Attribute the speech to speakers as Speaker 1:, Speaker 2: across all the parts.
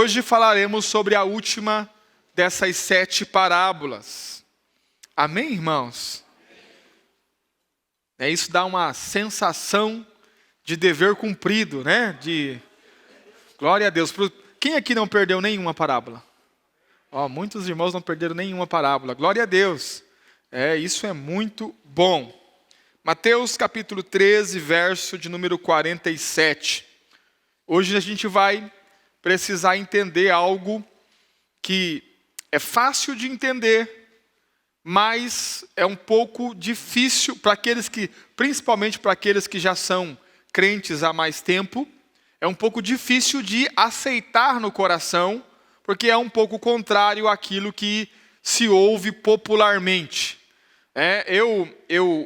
Speaker 1: hoje falaremos sobre a última dessas 7 parábolas. Amém, irmãos? Isso dá uma sensação de dever cumprido, né? Glória a Deus. Quem aqui não perdeu nenhuma parábola? Muitos irmãos não perderam nenhuma parábola. Glória a Deus. Isso é muito bom. Mateus capítulo 13, verso de número 47. Hoje a gente vai precisar entender algo que é fácil de entender, mas é um pouco difícil para principalmente para aqueles que já são crentes há mais tempo, é um pouco difícil de aceitar no coração, porque é um pouco contrário àquilo que se ouve popularmente.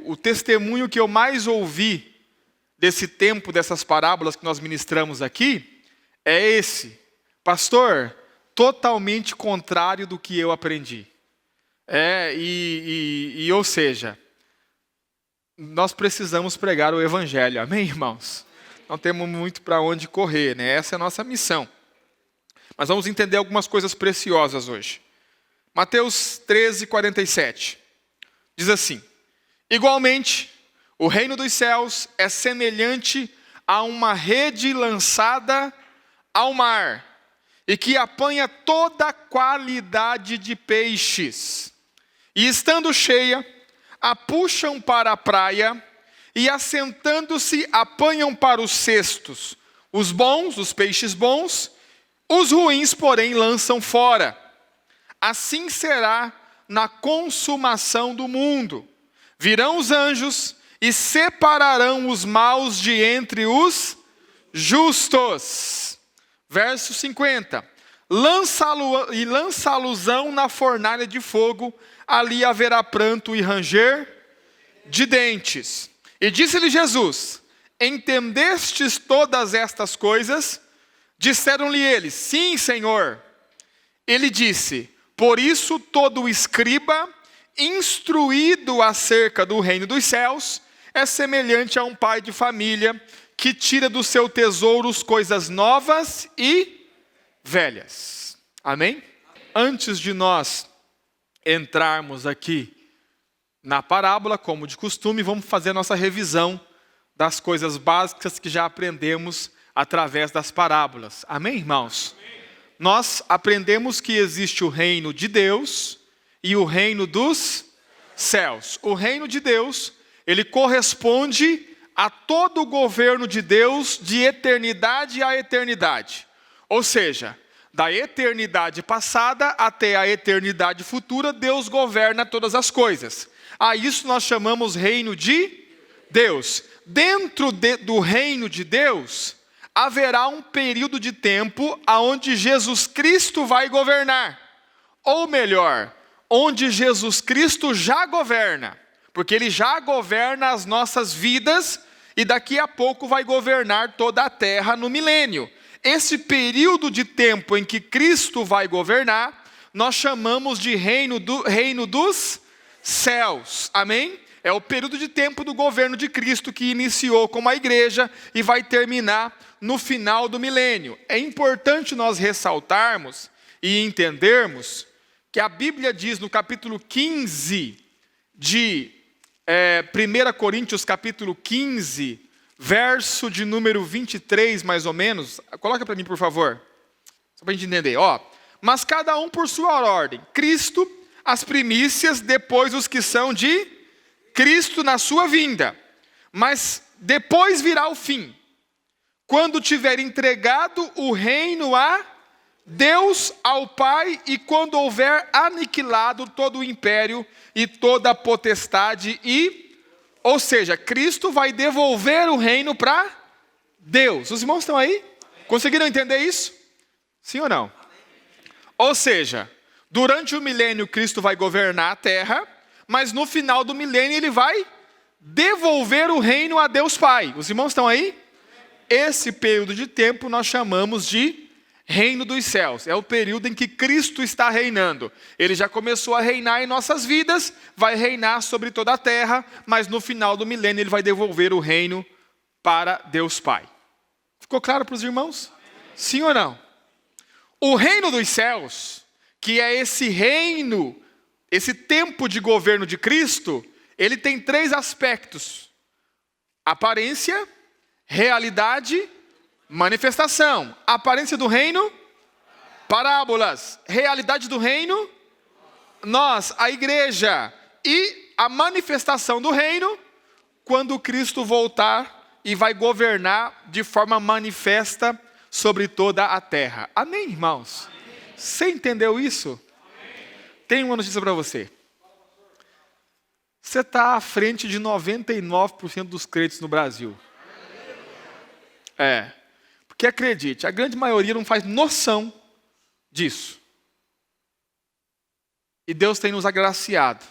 Speaker 1: O testemunho que eu mais ouvi desse tempo, dessas parábolas que nós ministramos aqui, é esse: pastor, totalmente contrário do que eu aprendi. Ou seja, nós precisamos pregar o evangelho, amém, irmãos? Não temos muito para onde correr, né? Essa é a nossa missão. Mas vamos entender algumas coisas preciosas hoje. Mateus 13, 47. Diz assim: igualmente, o reino dos céus é semelhante a uma rede lançada ao mar, e que apanha toda qualidade de peixes. E estando cheia, a puxam para a praia, e assentando-se, apanham para os cestos os bons, os peixes bons, os ruins, porém, lançam fora. Assim será na consumação do mundo. Virão os anjos e separarão os maus de entre os justos. Verso 50. Lança-losão na fornalha de fogo, ali haverá pranto e ranger de dentes. E disse-lhe Jesus: entendestes todas estas coisas? Disseram-lhe eles: sim, Senhor. Ele disse: por isso todo escriba, instruído acerca do reino dos céus, é semelhante a um pai de família, que tira do seu tesouro coisas novas e velhas. Amém? Antes de nós entrarmos aqui na parábola, como de costume, vamos fazer a nossa revisão das coisas básicas que já aprendemos através das parábolas. Amém, irmãos? Amém. Nós aprendemos que existe o reino de Deus e o reino dos céus. O reino de Deus, ele corresponde a todo o governo de Deus de eternidade a eternidade. Ou seja, da eternidade passada até a eternidade futura, Deus governa todas as coisas. A isso nós chamamos reino de Deus. Dentro do reino de Deus, haverá um período de tempo onde Jesus Cristo vai governar. Ou melhor, onde Jesus Cristo já governa. Porque Ele já governa as nossas vidas e daqui a pouco vai governar toda a terra no milênio. Esse período de tempo em que Cristo vai governar, nós chamamos de reino dos céus. Amém? É o período de tempo do governo de Cristo que iniciou com a igreja e vai terminar no final do milênio. É importante nós ressaltarmos e entendermos que a Bíblia diz no capítulo 15 de 1 Coríntios, capítulo 15, verso de número 23, mais ou menos. Coloca para mim, por favor, só para a gente entender. Mas cada um por sua ordem. Cristo, as primícias, depois os que são de Cristo na sua vinda. Mas depois virá o fim, quando tiver entregado o reino a Deus, ao Pai, e quando houver aniquilado todo o império e toda a potestade ou seja, Cristo vai devolver o reino para Deus. Os irmãos estão aí? Conseguiram entender isso? Sim ou não? Ou seja, durante o milênio Cristo vai governar a terra, mas no final do milênio Ele vai devolver o reino a Deus Pai. Os irmãos estão aí? Esse período de tempo nós chamamos de reino dos céus. É o período em que Cristo está reinando. Ele já começou a reinar em nossas vidas, vai reinar sobre toda a terra, mas no final do milênio Ele vai devolver o reino para Deus Pai. Ficou claro para os irmãos? Sim ou não? O reino dos céus, que é esse reino, esse tempo de governo de Cristo, ele tem 3 aspectos: aparência, realidade, manifestação. Aparência do reino, parábolas. Realidade do reino, nós, a igreja. E a manifestação do reino, quando Cristo voltar e vai governar de forma manifesta sobre toda a terra. Amém, irmãos? Amém. Você entendeu isso? Amém. Tenho uma notícia para você. Você está à frente de 99% dos crentes no Brasil. Porque acredite, a grande maioria não faz noção disso. E Deus tem nos agraciado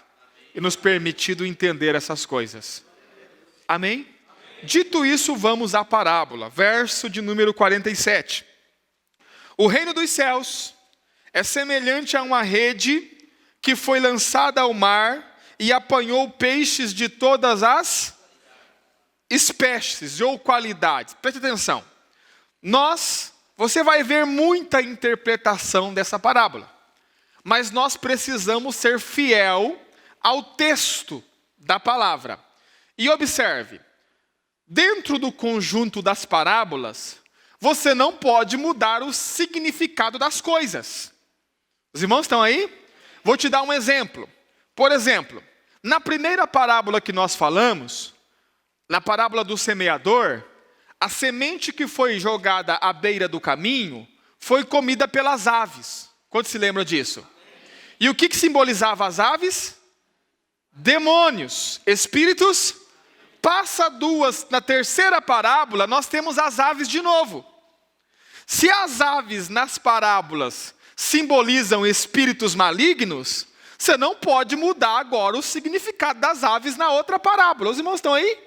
Speaker 1: e nos permitido entender essas coisas. Amém? Dito isso, vamos à parábola, verso de número 47. O reino dos céus é semelhante a uma rede que foi lançada ao mar e apanhou peixes de todas as espécies ou qualidades. Preste atenção. Você vai ver muita interpretação dessa parábola, mas nós precisamos ser fiel ao texto da palavra. E observe, dentro do conjunto das parábolas, você não pode mudar o significado das coisas. Os irmãos estão aí? Vou te dar um exemplo. Por exemplo, na primeira parábola que nós falamos, na parábola do semeador, a semente que foi jogada à beira do caminho foi comida pelas aves. Quantos se lembram disso? E o que simbolizava as aves? Demônios, espíritos. Passa 2, na terceira parábola, nós temos as aves de novo. Se as aves nas parábolas simbolizam espíritos malignos, você não pode mudar agora o significado das aves na outra parábola. Os irmãos estão aí?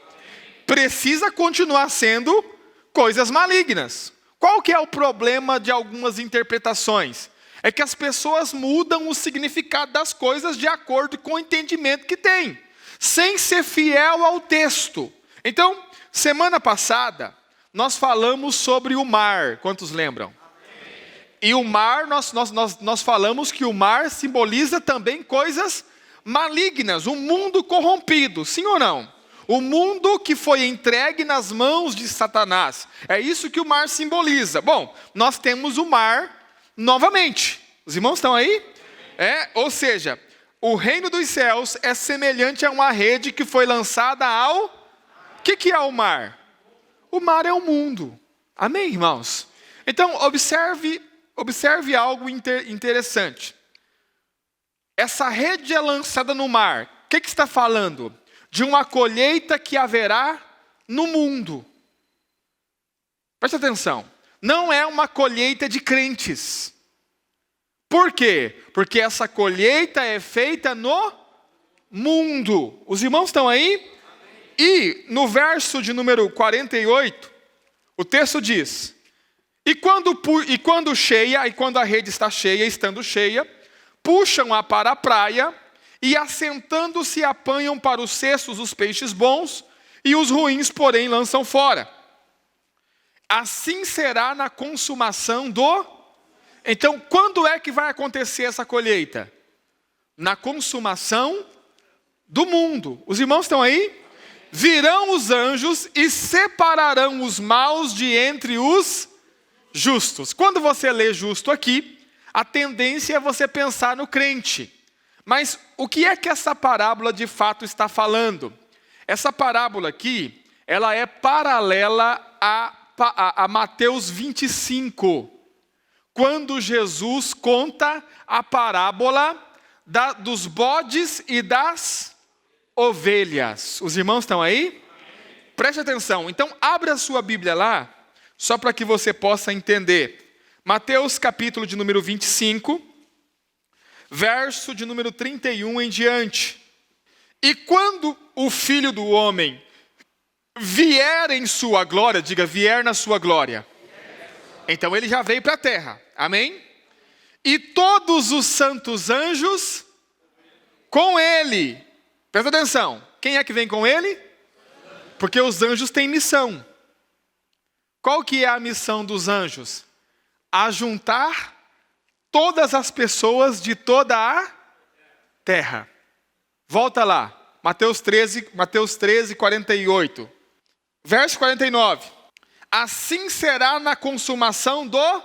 Speaker 1: Precisa continuar sendo coisas malignas. Qual que é o problema de algumas interpretações? É que as pessoas mudam o significado das coisas de acordo com o entendimento que tem, sem ser fiel ao texto. Então, semana passada, nós falamos sobre o mar. Quantos lembram? E o mar, nós falamos que o mar simboliza também coisas malignas, um mundo corrompido, sim ou não? O mundo que foi entregue nas mãos de Satanás. É isso que o mar simboliza. Bom, nós temos o mar novamente. Os irmãos estão aí? Ou seja, o reino dos céus é semelhante a uma rede que foi lançada ao... O que é o mar? O mar é o mundo. Amém, irmãos? Então, observe algo interessante. Essa rede é lançada no mar. O que está falando? De uma colheita que haverá no mundo. Preste atenção. Não é uma colheita de crentes. Por quê? Porque essa colheita é feita no mundo. Os irmãos estão aí? E no verso de número 48, o texto diz: E quando a rede está cheia, estando cheia, puxam-a para a praia, e assentando-se apanham para os cestos os peixes bons, e os ruins, porém, lançam fora. Assim será na consumação do... Então, quando é que vai acontecer essa colheita? Na consumação do mundo. Os irmãos estão aí? Virão os anjos e separarão os maus de entre os justos. Quando você lê justo aqui, a tendência é você pensar no crente. Mas o que é que essa parábola de fato está falando? Essa parábola aqui, ela é paralela a Mateus 25, quando Jesus conta a parábola dos bodes e das ovelhas. Os irmãos estão aí? Preste atenção. Então, abra a sua Bíblia lá, só para que você possa entender. Mateus capítulo de número 25, verso de número 31 em diante. E quando o Filho do Homem vier em sua glória, diga, vier na sua glória. Então ele já veio para a terra, amém? E todos os santos anjos com ele. Presta atenção, quem é que vem com ele? Porque os anjos têm missão. Qual que é a missão dos anjos? Ajuntar todas as pessoas de toda a terra. Volta lá, Mateus 13, 48. Verso 49. Assim será na consumação do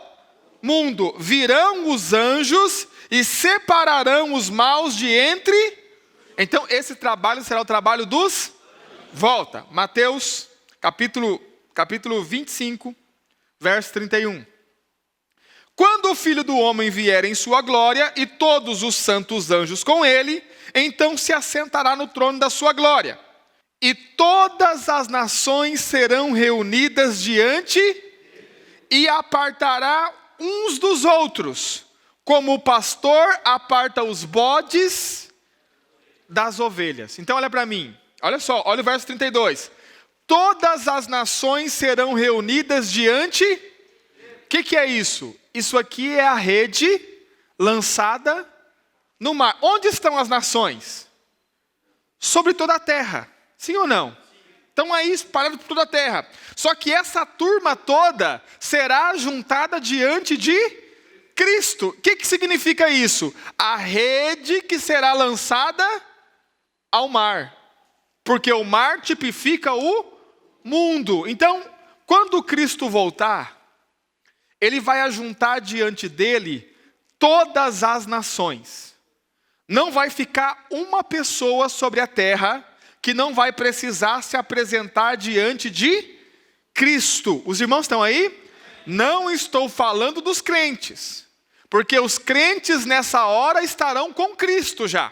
Speaker 1: mundo. Virão os anjos e separarão os maus de entre... Então esse trabalho será o trabalho dos... Volta, Mateus capítulo 25, verso 31. Quando o Filho do Homem vier em sua glória e todos os santos anjos com ele, então se assentará no trono da sua glória. E todas as nações serão reunidas diante e apartará uns dos outros, como o pastor aparta os bodes das ovelhas. Então olha para mim, olha só, olha o verso 32. Todas as nações serão reunidas diante... O que é isso? Isso aqui é a rede lançada no mar. Onde estão as nações? Sobre toda a terra. Sim ou não? Estão aí espalhados por toda a terra. Só que essa turma toda será juntada diante de Cristo. O que significa isso? A rede que será lançada ao mar. Porque o mar tipifica o mundo. Então, quando Cristo voltar, ele vai ajuntar diante dele todas as nações. Não vai ficar uma pessoa sobre a terra que não vai precisar se apresentar diante de Cristo. Os irmãos estão aí? Não estou falando dos crentes, porque os crentes nessa hora estarão com Cristo já.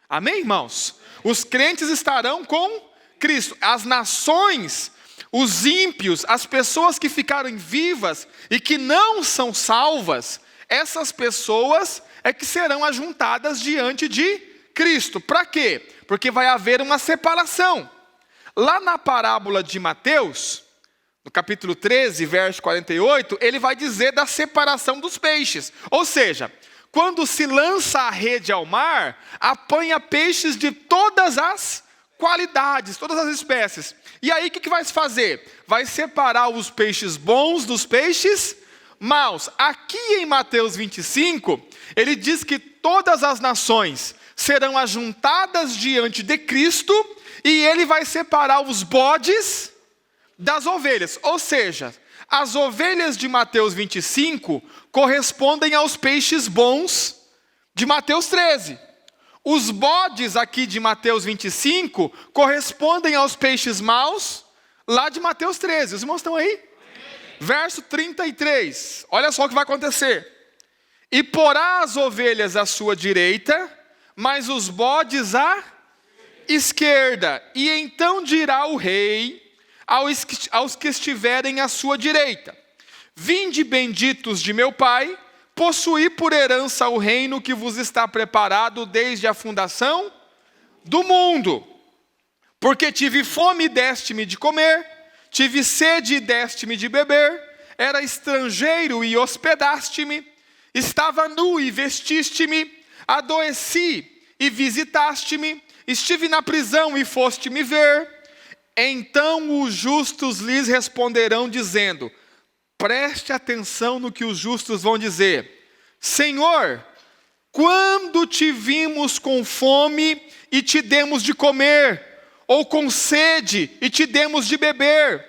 Speaker 1: Amém, irmãos? Os crentes estarão com Cristo. As nações, os ímpios, as pessoas que ficaram vivas e que não são salvas, essas pessoas é que serão ajuntadas diante de Cristo. Para quê? Porque vai haver uma separação. Lá na parábola de Mateus, no capítulo 13, verso 48, ele vai dizer da separação dos peixes. Ou seja, quando se lança a rede ao mar, apanha peixes de todas as qualidades, todas as espécies. E aí o que vai se fazer? Vai separar os peixes bons dos peixes maus. Aqui em Mateus 25, ele diz que todas as nações serão ajuntadas diante de Cristo e ele vai separar os bodes das ovelhas. Ou seja, as ovelhas de Mateus 25 correspondem aos peixes bons de Mateus 13. Os bodes aqui de Mateus 25 correspondem aos peixes maus lá de Mateus 13. Os irmãos estão aí? Verso 33. Olha só o que vai acontecer. E porá as ovelhas à sua direita, mas os bodes à esquerda. E então dirá o rei aos que estiverem à sua direita: vinde benditos de meu Pai, possuí por herança o reino que vos está preparado desde a fundação do mundo. Porque tive fome e deste-me de comer, tive sede e deste-me de beber, era estrangeiro e hospedaste-me, estava nu e vestiste-me, adoeci e visitaste-me, estive na prisão e foste me ver. Então os justos lhes responderão dizendo... Preste atenção no que os justos vão dizer. Senhor, quando te vimos com fome e te demos de comer, ou com sede e te demos de beber?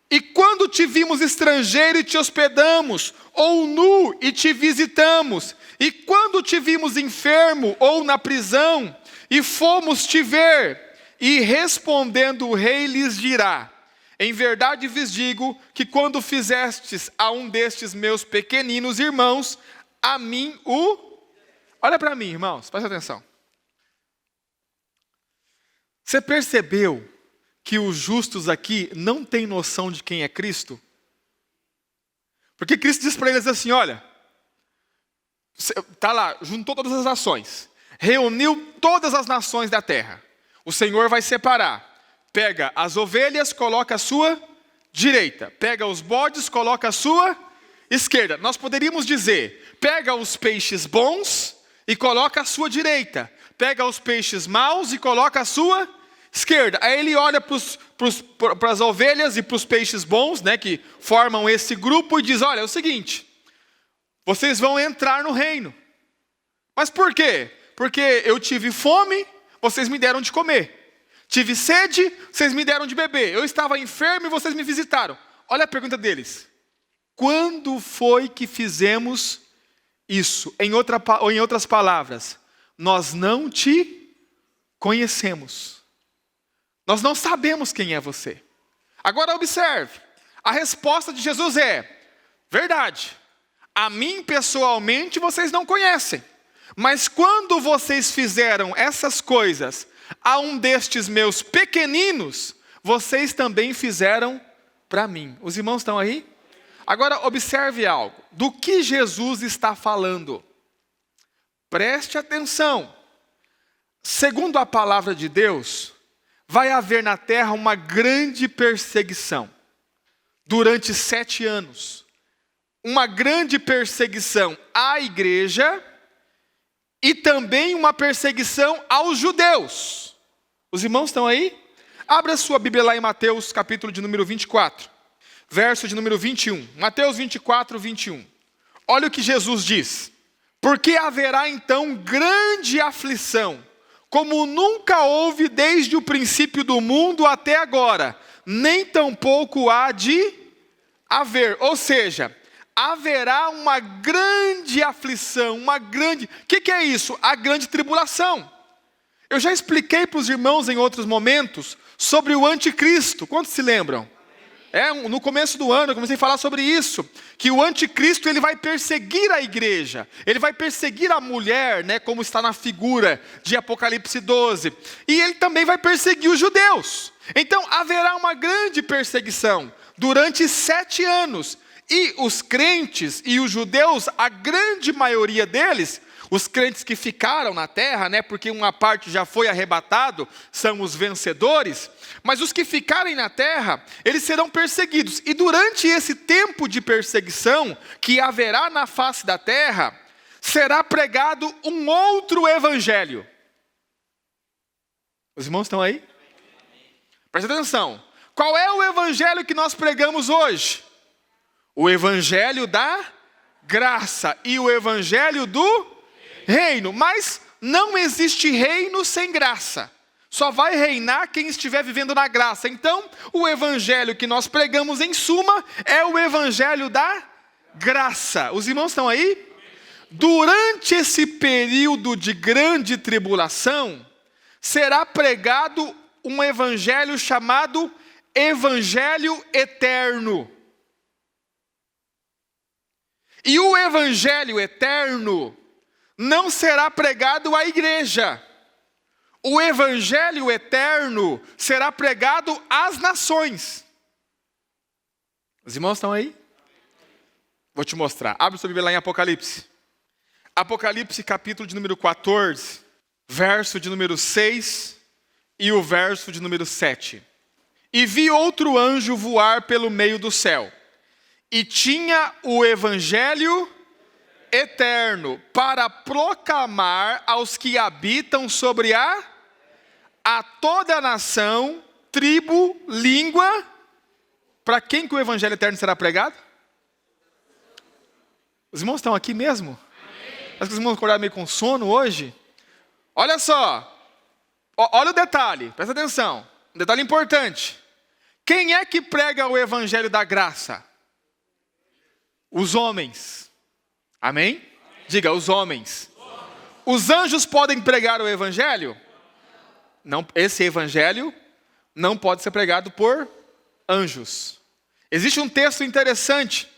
Speaker 1: E quando te vimos estrangeiro e te hospedamos, ou nu e te visitamos? E quando te vimos enfermo ou na prisão e fomos te ver? E respondendo o rei lhes dirá: em verdade vos digo que quando fizestes a um destes meus pequeninos irmãos, a mim o... Olha para mim, irmãos, presta atenção. Você percebeu que os justos aqui não têm noção de quem é Cristo? Porque Cristo diz para eles assim, olha, está lá, juntou todas as nações, reuniu todas as nações da terra. O Senhor vai separar. Pega as ovelhas, coloca a sua direita. Pega os bodes, coloca a sua esquerda. Nós poderíamos dizer, pega os peixes bons e coloca a sua direita. Pega os peixes maus e coloca a sua esquerda. Aí ele olha para as ovelhas e para os peixes bons, né, que formam esse grupo e diz, olha, é o seguinte, vocês vão entrar no reino. Mas por quê? Porque eu tive fome, vocês me deram de comer. Tive sede, vocês me deram de beber. Eu estava enfermo e vocês me visitaram. Olha a pergunta deles. Quando foi que fizemos isso? Em outras palavras, nós não te conhecemos. Nós não sabemos quem é você. Agora observe. A resposta de Jesus é: verdade. A mim pessoalmente vocês não conhecem. Mas quando vocês fizeram essas coisas a um destes meus pequeninos, vocês também fizeram para mim. Os irmãos estão aí? Agora observe algo. Do que Jesus está falando? Preste atenção. Segundo a palavra de Deus, vai haver na terra uma grande perseguição. Durante 7 anos. Uma grande perseguição à igreja e também uma perseguição aos judeus. Os irmãos estão aí? Abra sua Bíblia lá em Mateus, capítulo de número 24, verso de número 21. Mateus 24, 21. Olha o que Jesus diz. Porque haverá então grande aflição, como nunca houve desde o princípio do mundo até agora, nem tampouco há de haver. Ou seja, haverá uma grande aflição, O que é isso? A grande tribulação. Eu já expliquei para os irmãos em outros momentos sobre o anticristo. Quantos se lembram? No começo do ano eu comecei a falar sobre isso, que o anticristo ele vai perseguir a igreja, ele vai perseguir a mulher, como está na figura de Apocalipse 12, e ele também vai perseguir os judeus. Então haverá uma grande perseguição durante 7 anos, e os crentes e os judeus, a grande maioria deles, os crentes que ficaram na terra, porque uma parte já foi arrebatado, são os vencedores, mas os que ficarem na terra, eles serão perseguidos. E durante esse tempo de perseguição que haverá na face da terra, será pregado um outro evangelho. Os irmãos estão aí? Presta atenção. Qual é o evangelho que nós pregamos hoje? O evangelho da graça e o evangelho do reino. Mas não existe reino sem graça. Só vai reinar quem estiver vivendo na graça. Então, o evangelho que nós pregamos em suma é o evangelho da graça. Os irmãos estão aí? Durante esse período de grande tribulação, será pregado um evangelho chamado Evangelho Eterno. E o Evangelho Eterno não será pregado à igreja. O Evangelho Eterno será pregado às nações. Os irmãos estão aí? Vou te mostrar. Abre sua Bíblia lá em Apocalipse. Apocalipse capítulo de número 14, verso de número 6 e o verso de número 7. E vi outro anjo voar pelo meio do céu. E tinha o evangelho eterno para proclamar aos que habitam sobre a toda a nação, tribo, língua. Para quem que o evangelho eterno será pregado? Os irmãos estão aqui mesmo? Acho que os irmãos acordaram meio com sono hoje. Olha só. Olha o detalhe, presta atenção. Um detalhe importante. Quem é que prega o evangelho da graça? Os homens. Amém? Diga, os homens. Os anjos podem pregar o evangelho? Não, esse evangelho não pode ser pregado por anjos. Existe um texto interessante.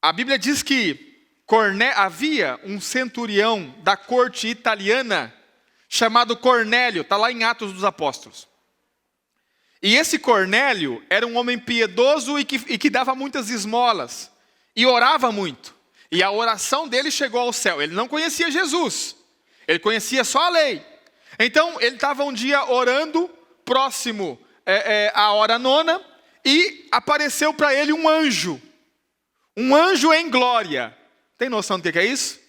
Speaker 1: A Bíblia diz que havia um centurião da corte italiana chamado Cornélio, está lá em Atos dos Apóstolos. E esse Cornélio era um homem piedoso e que dava muitas esmolas. E orava muito. E a oração dele chegou ao céu. Ele não conhecia Jesus. Ele conhecia só a lei. Então, ele estava um dia orando, próximo à hora 9, e apareceu para ele um anjo. Um anjo em glória. Tem noção do que é isso?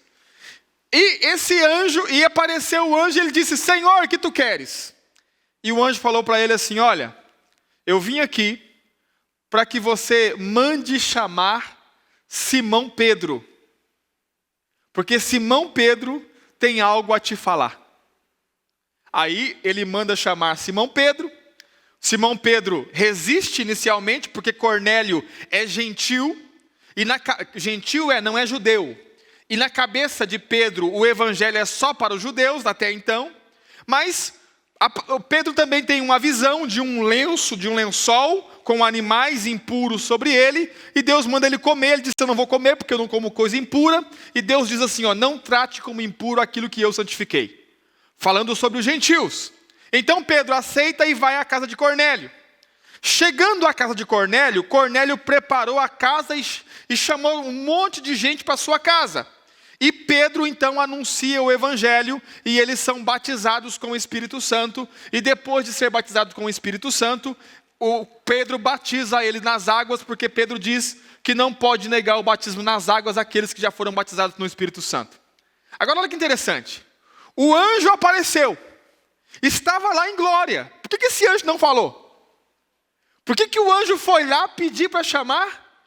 Speaker 1: E esse anjo, e apareceu o anjo, e ele disse, Senhor, o que tu queres? E o anjo falou para ele assim, olha, eu vim aqui para que você mande chamar Simão Pedro. porque Simão Pedro tem algo a te falar. Aí ele manda chamar Simão Pedro. Simão Pedro resiste inicialmente, porque Cornélio é gentil, não é judeu. E na cabeça de Pedro, o evangelho é só para os judeus até então. Mas Pedro também tem uma visão de um lençol com animais impuros sobre ele. E Deus manda ele comer. Ele diz, eu não vou comer porque eu não como coisa impura. E Deus diz assim, não trate como impuro aquilo que eu santifiquei. Falando sobre os gentios. Então Pedro aceita e vai à casa de Cornélio. Chegando à casa de Cornélio, Cornélio preparou a casa e chamou um monte de gente para sua casa. E Pedro então anuncia o evangelho e eles são batizados com o Espírito Santo. E depois de ser batizado com o Espírito Santo, o Pedro batiza ele nas águas, porque Pedro diz que não pode negar o batismo nas águas àqueles que já foram batizados no Espírito Santo. Agora olha que interessante. O anjo apareceu, estava lá em glória. Por que esse anjo não falou? Por que o anjo foi lá pedir para chamar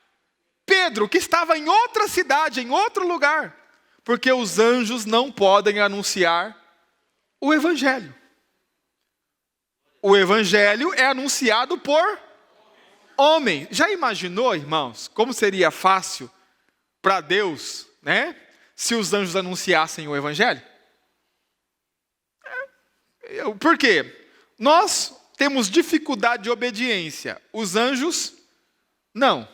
Speaker 1: Pedro, que estava em outra cidade, em outro lugar? Porque os anjos não podem anunciar o evangelho. O evangelho é anunciado por homem. Já imaginou, irmãos, como seria fácil para Deus, se os anjos anunciassem o evangelho? Por quê? Nós temos dificuldade de obediência. Os anjos, não.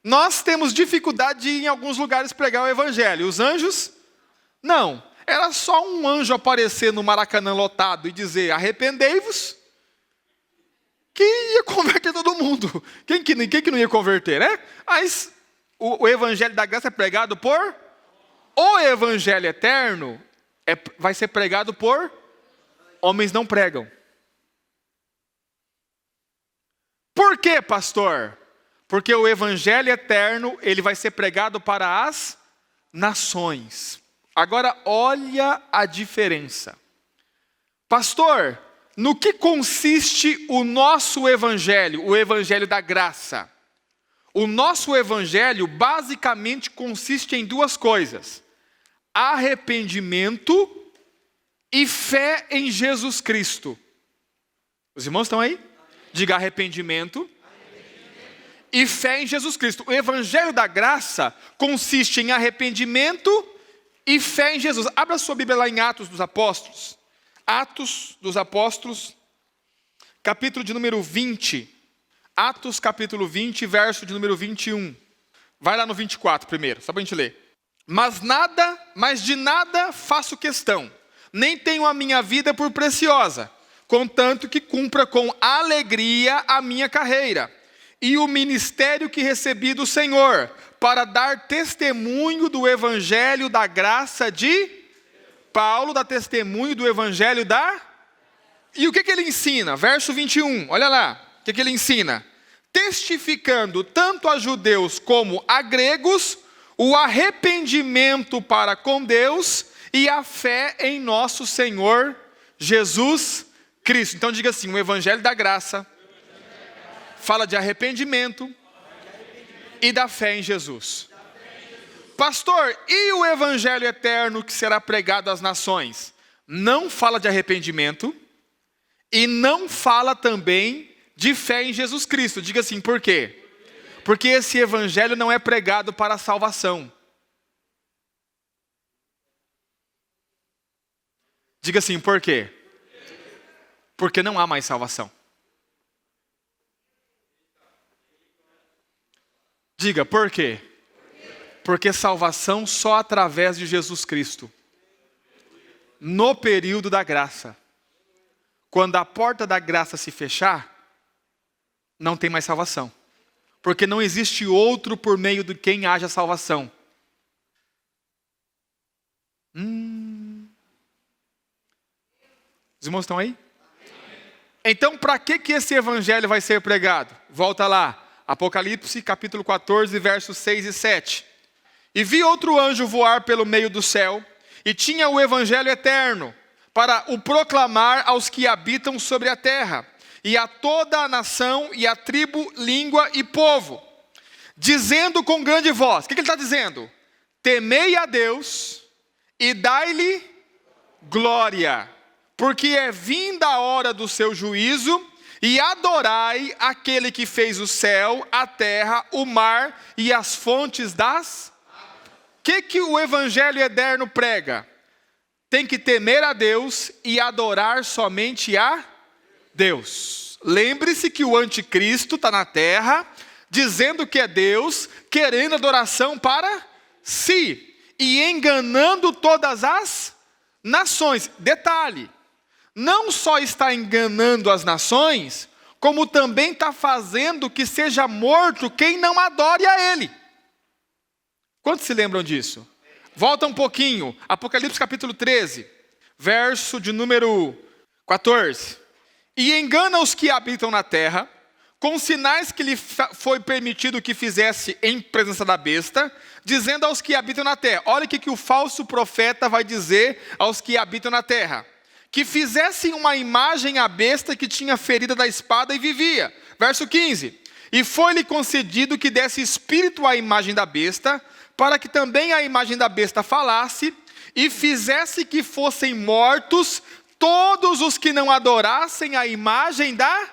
Speaker 1: Nós temos dificuldade de ir em alguns lugares pregar o evangelho. Os anjos, não. Era só um anjo aparecer no Maracanã lotado e dizer, arrependei-vos, que ia converter todo mundo. Quem que não ia converter, né? Mas o evangelho da graça é pregado por... O evangelho eterno vai ser pregado por... Homens não pregam. Por quê, pastor? Porque o evangelho eterno, ele vai ser pregado para as nações. Agora, olha a diferença. Pastor, no que consiste o nosso evangelho, o evangelho da graça? O nosso evangelho basicamente consiste em duas coisas: arrependimento e fé em Jesus Cristo. Os irmãos estão aí? Diga arrependimento e fé em Jesus Cristo. O evangelho da graça consiste em arrependimento e fé em Jesus. Abra sua Bíblia lá em Atos dos Apóstolos. Atos dos Apóstolos, capítulo de número 20. Atos capítulo 20, verso de número 21. Vai lá no 24 primeiro, só para a gente ler. Mas de nada faço questão, nem tenho a minha vida por preciosa, contanto que cumpra com alegria a minha carreira e o ministério que recebi do Senhor, para dar testemunho do evangelho da graça de Paulo, dá testemunho do evangelho da... E o que ele ensina? Verso 21, olha lá, o que ele ensina? Testificando tanto a judeus como a gregos, o arrependimento para com Deus e a fé em nosso Senhor Jesus Cristo. Então diga assim, o evangelho da graça fala de arrependimento e da fé em Jesus. Pastor, e o evangelho eterno que será pregado às nações? Não fala de arrependimento e não fala também de fé em Jesus Cristo. Diga assim, por quê? Porque esse evangelho não é pregado para a salvação. Diga assim, por quê? Porque não há mais salvação. Diga, por quê? Porque salvação só através de Jesus Cristo. No período da graça. Quando a porta da graça se fechar, não tem mais salvação. Porque não existe outro por meio de quem haja salvação. Os irmãos estão aí? Então, para que esse evangelho vai ser pregado? Volta lá, Apocalipse, capítulo 14, versos 6 e 7. E vi outro anjo voar pelo meio do céu, e tinha o evangelho eterno, para o proclamar aos que habitam sobre a terra, e a toda a nação, e a tribo, língua e povo, dizendo com grande voz, o que ele está dizendo? Temei a Deus e dai-lhe glória, porque é vinda a hora do seu juízo, e adorai aquele que fez o céu, a terra, o mar e as fontes das... O que o evangelho eterno prega? Tem que temer a Deus e adorar somente a Deus. Lembre-se que o anticristo está na terra, dizendo que é Deus, querendo adoração para si, e enganando todas as nações. Detalhe, não só está enganando as nações, como também está fazendo que seja morto quem não adore a ele. Quantos se lembram disso? Volta um pouquinho, Apocalipse capítulo 13, verso de número 14. E engana os que habitam na terra, com sinais que lhe foi permitido que fizesse em presença da besta, dizendo aos que habitam na terra. Olha o que o falso profeta vai dizer aos que habitam na terra. Que fizessem uma imagem à besta que tinha ferida da espada e vivia. Verso 15. E foi-lhe concedido que desse espírito à imagem da besta, para que também a imagem da besta falasse, e fizesse que fossem mortos todos os que não adorassem a imagem da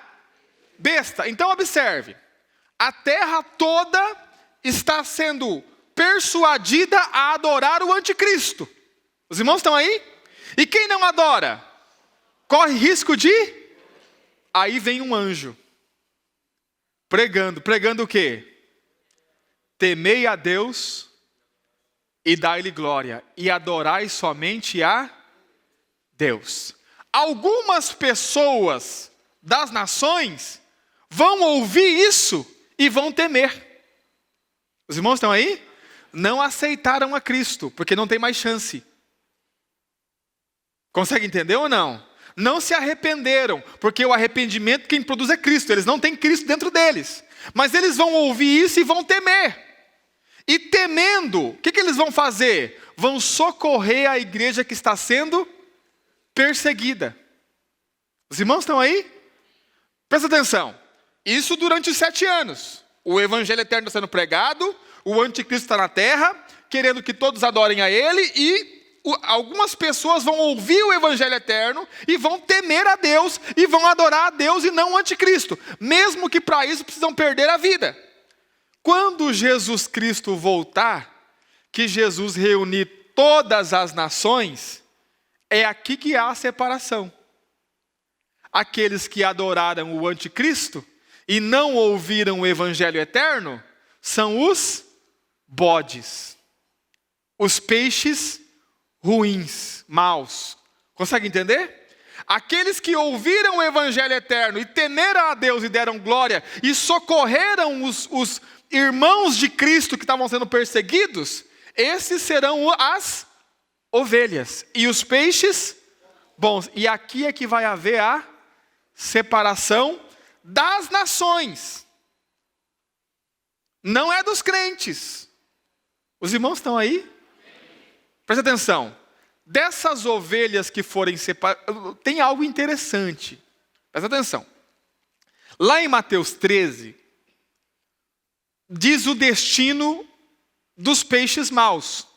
Speaker 1: besta. Então observe, a terra toda está sendo persuadida a adorar o anticristo. Os irmãos estão aí? E quem não adora, corre risco de... Aí vem um anjo, pregando o quê? Temei a Deus e dai-lhe glória, e adorai somente a Deus. Algumas pessoas das nações vão ouvir isso e vão temer. Os irmãos estão aí? Não aceitaram a Cristo, porque não tem mais chance. Consegue entender ou não? Não se arrependeram, porque o arrependimento quem produz é Cristo. Eles não têm Cristo dentro deles. Mas eles vão ouvir isso e vão temer. E temendo, o que eles vão fazer? Vão socorrer a igreja que está sendo perseguida. Os irmãos estão aí? Presta atenção. Isso durante os 7 anos. O evangelho eterno está sendo pregado, o anticristo está na terra, querendo que todos adorem a ele, e algumas pessoas vão ouvir o evangelho eterno e vão temer a Deus e vão adorar a Deus e não o anticristo, mesmo que para isso precisam perder a vida. Quando Jesus Cristo voltar, que Jesus reunir todas as nações, é aqui que há a separação. Aqueles que adoraram o anticristo e não ouviram o evangelho eterno, são os bodes, os peixes ruins, maus. Consegue entender? Aqueles que ouviram o evangelho eterno e temeram a Deus e deram glória e socorreram os irmãos de Cristo que estavam sendo perseguidos, esses serão as ovelhas e os peixes bons. E aqui é que vai haver a separação das nações. Não é dos crentes. Os irmãos estão aí? Presta atenção. Dessas ovelhas que forem separadas, tem algo interessante. Presta atenção. Lá em Mateus 13, diz o destino dos peixes maus.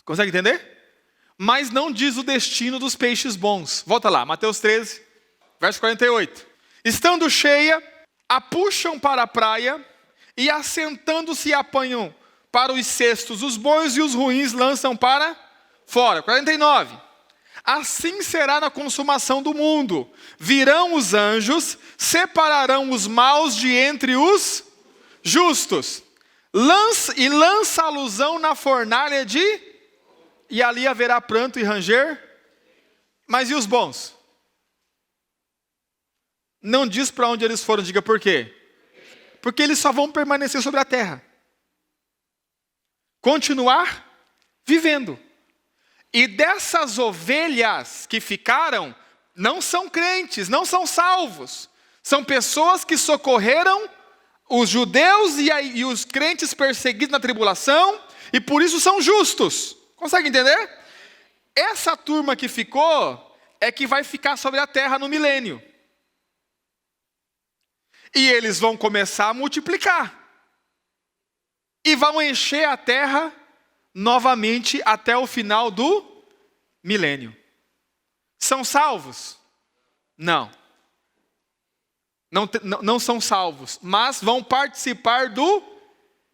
Speaker 1: Consegue entender? Mas não diz o destino dos peixes bons. Volta lá, Mateus 13, verso 48. Estando cheia, a puxam para a praia, e assentando-se apanham para os cestos os bons, e os ruins lançam para fora. 49. Assim será na consumação do mundo. Virão os anjos, separarão os maus de entre os justos, lança a alusão na fornalha e ali haverá pranto e ranger. Mas e os bons? Não diz para onde eles foram, diga por quê. Porque eles só vão permanecer sobre a terra. Continuar vivendo. E dessas ovelhas que ficaram, não são crentes, não são salvos. São pessoas que socorreram os judeus e os crentes perseguidos na tribulação, e por isso são justos. Consegue entender? Essa turma que ficou, é que vai ficar sobre a terra no milênio. E eles vão começar a multiplicar. E vão encher a terra novamente até o final do milênio. São salvos? Não. Não são salvos, mas vão participar do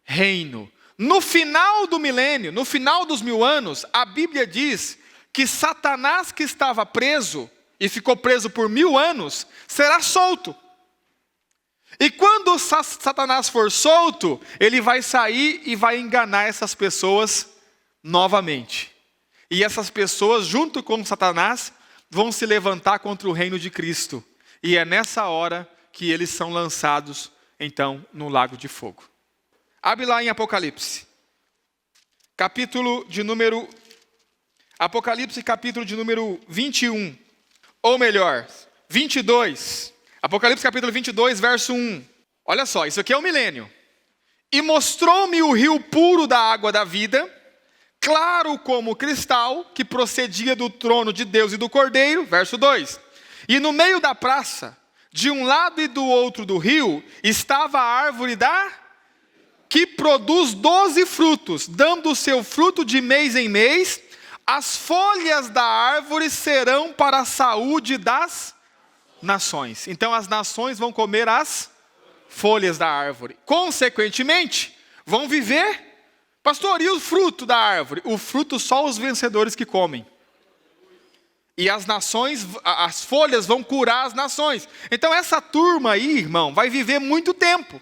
Speaker 1: reino. No final do milênio, no final dos 1000 anos, a Bíblia diz que Satanás, que estava preso e ficou preso por 1000 anos, será solto. E quando Satanás for solto, ele vai sair e vai enganar essas pessoas novamente. E essas pessoas, junto com Satanás, vão se levantar contra o reino de Cristo. E é nessa hora que eles são lançados, então, no lago de fogo. Abre lá em Apocalipse. Apocalipse capítulo de número 21. Ou melhor, 22. Apocalipse capítulo 22, verso 1. Olha só, isso aqui é o milênio. E mostrou-me o rio puro da água da vida, claro como cristal, que procedia do trono de Deus e do Cordeiro. Verso 2. E no meio da praça, de um lado e do outro do rio, estava a árvore que produz 12 frutos, dando o seu fruto de mês em mês. As folhas da árvore serão para a saúde das nações. Então as nações vão comer as folhas da árvore. Consequentemente, vão viver. Pastor, e o fruto da árvore? O fruto só os vencedores que comem. E as nações, as folhas vão curar as nações. Então essa turma aí, irmão, vai viver muito tempo.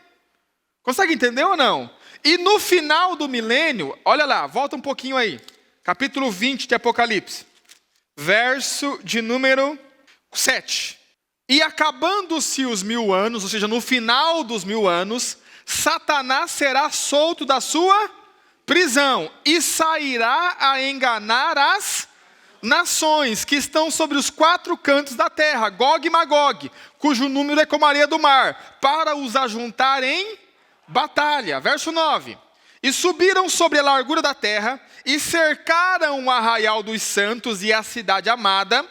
Speaker 1: Consegue entender ou não? E no final do milênio, olha lá, volta um pouquinho aí. Capítulo 20 de Apocalipse. Verso de número 7. E acabando-se os 1000 anos, ou seja, no final dos 1000 anos, Satanás será solto da sua prisão e sairá a enganar as nações que estão sobre os 4 cantos da terra, Gog e Magog, cujo número é como a areia do mar, para os ajuntar em batalha. Verso 9. E subiram sobre a largura da terra, e cercaram o arraial dos santos e a cidade amada,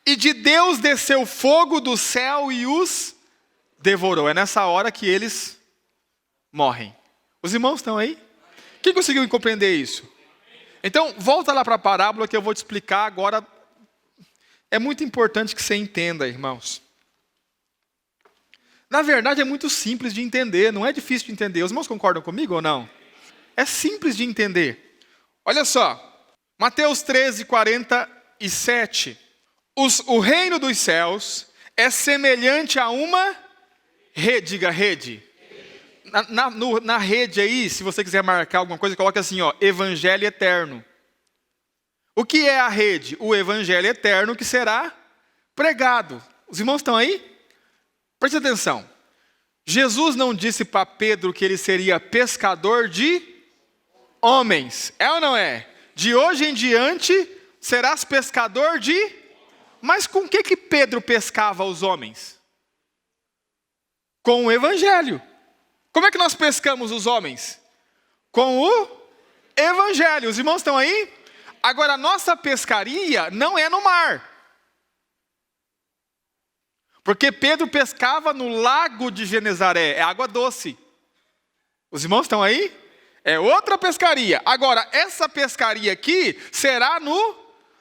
Speaker 1: e de Deus desceu fogo do céu e os devorou. É nessa hora que eles morrem. Os irmãos estão aí? Quem conseguiu compreender isso? Então, volta lá para a parábola que eu vou te explicar agora. É muito importante que você entenda, irmãos. Na verdade, é muito simples de entender, não é difícil de entender. Os irmãos concordam comigo ou não? É simples de entender. Olha só, Mateus 13, 47. O reino dos céus é semelhante a uma rede. Diga rede. Na rede aí, se você quiser marcar alguma coisa, coloca assim, ó, Evangelho Eterno. O que é a rede? O Evangelho Eterno que será pregado. Os irmãos estão aí? Preste atenção. Jesus não disse para Pedro que ele seria pescador de homens. É ou não é? De hoje em diante, serás pescador de... Mas com o que Pedro pescava os homens? Com o Evangelho. Como é que nós pescamos os homens? Com o Evangelho. Os irmãos estão aí? Agora, a nossa pescaria não é no mar. Porque Pedro pescava no lago de Genezaré, é água doce. Os irmãos estão aí? É outra pescaria. Agora, essa pescaria aqui será no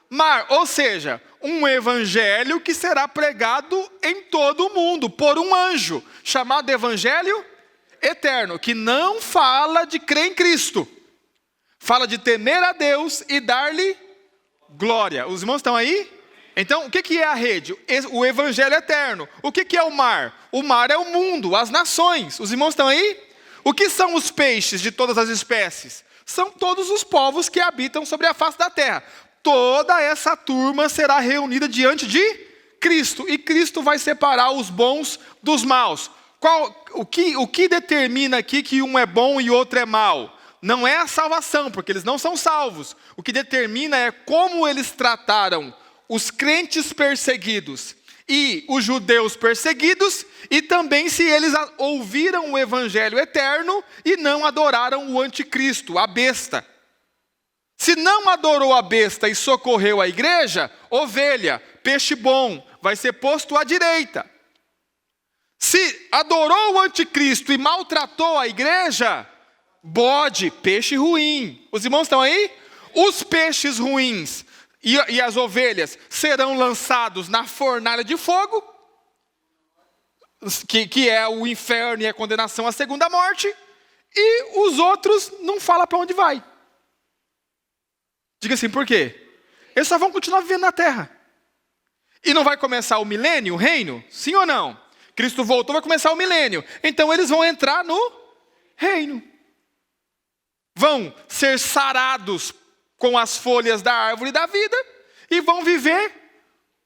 Speaker 1: mar. Ou seja, um evangelho que será pregado em todo o mundo por um anjo, chamado Evangelho Eterno, que não fala de crer em Cristo. Fala de temer a Deus e dar-lhe glória. Os irmãos estão aí? Então, o que é a rede? O Evangelho Eterno. O que é o mar? O mar é o mundo, as nações. Os irmãos estão aí? O que são os peixes de todas as espécies? São todos os povos que habitam sobre a face da terra. Toda essa turma será reunida diante de Cristo. E Cristo vai separar os bons dos maus. O que determina aqui que um é bom e outro é mau? Não é a salvação, porque eles não são salvos. O que determina é como eles trataram os crentes perseguidos e os judeus perseguidos, e também se eles ouviram o Evangelho Eterno e não adoraram o anticristo, a besta. Se não adorou a besta e socorreu a igreja, ovelha, peixe bom, vai ser posto à direita. Se adorou o anticristo e maltratou a igreja, bode, peixe ruim. Os irmãos estão aí? Os peixes ruins e as ovelhas serão lançados na fornalha de fogo, que é o inferno e a condenação à segunda morte, e os outros não falam para onde vai. Diga assim, por quê? Eles só vão continuar vivendo na terra. E não vai começar o milênio, o reino? Sim ou não? Cristo voltou, vai começar o milênio. Então eles vão entrar no reino. Vão ser sarados com as folhas da árvore da vida e vão viver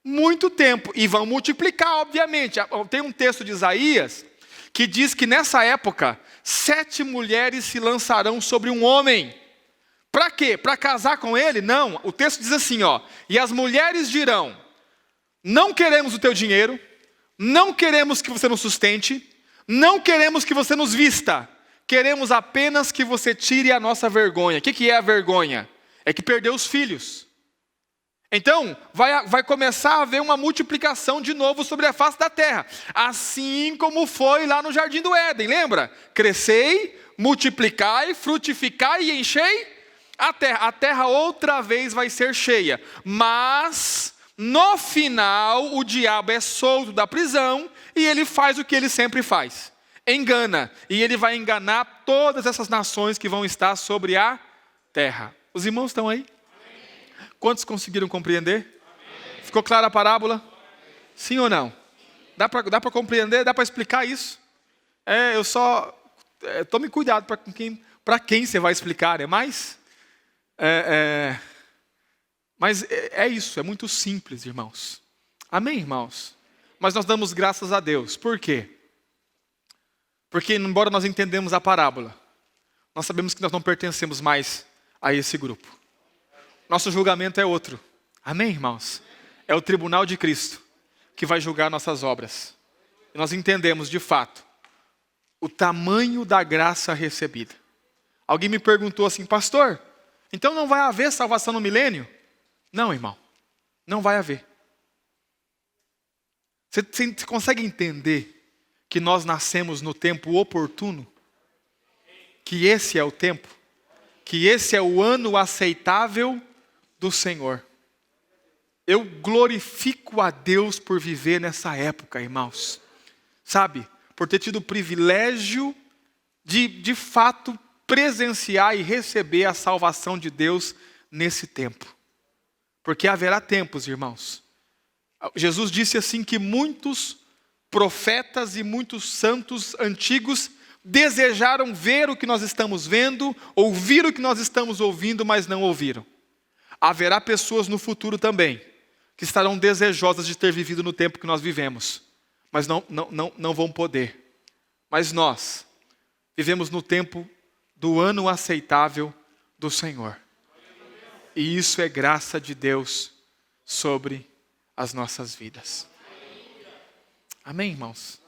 Speaker 1: muito tempo. E vão multiplicar, obviamente. Tem um texto de Isaías que diz que nessa época 7 mulheres se lançarão sobre um homem. Para quê? Para casar com ele? Não. O texto diz assim, e as mulheres dirão: não queremos o teu dinheiro, não queremos que você nos sustente, não queremos que você nos vista, queremos apenas que você tire a nossa vergonha. O que é a vergonha? É que perdeu os filhos. Então, vai começar a haver uma multiplicação de novo sobre a face da terra. Assim como foi lá no Jardim do Éden, lembra? Crescei, multiplicai, frutificai e enchei a terra. A terra outra vez vai ser cheia. Mas, no final, o diabo é solto da prisão e ele faz o que ele sempre faz. Engana. E ele vai enganar todas essas nações que vão estar sobre a terra. Os irmãos estão aí? Quantos conseguiram compreender? Amém. Ficou clara a parábola? Amém. Sim ou não? Dá para compreender? Dá para explicar isso? Eu só... tome cuidado para quem você vai explicar, Mas é isso, é muito simples, irmãos. Amém, irmãos? Mas nós damos graças a Deus. Por quê? Porque, embora nós entendamos a parábola, nós sabemos que nós não pertencemos mais a esse grupo. Nosso julgamento é outro. Amém, irmãos? É o tribunal de Cristo que vai julgar nossas obras. E nós entendemos, de fato, o tamanho da graça recebida. Alguém me perguntou assim, pastor, então não vai haver salvação no milênio? Não, irmão. Não vai haver. Você consegue entender que nós nascemos no tempo oportuno? Que esse é o tempo? Que esse é o ano aceitável do Senhor. Eu glorifico a Deus por viver nessa época, irmãos. Sabe? Por ter tido o privilégio de fato, presenciar e receber a salvação de Deus nesse tempo. Porque haverá tempos, irmãos. Jesus disse assim que muitos profetas e muitos santos antigos desejaram ver o que nós estamos vendo, ouvir o que nós estamos ouvindo, mas não ouviram. Haverá pessoas no futuro também, que estarão desejosas de ter vivido no tempo que nós vivemos, mas não vão poder. Mas nós vivemos no tempo do ano aceitável do Senhor. E isso é graça de Deus sobre as nossas vidas. Amém, irmãos?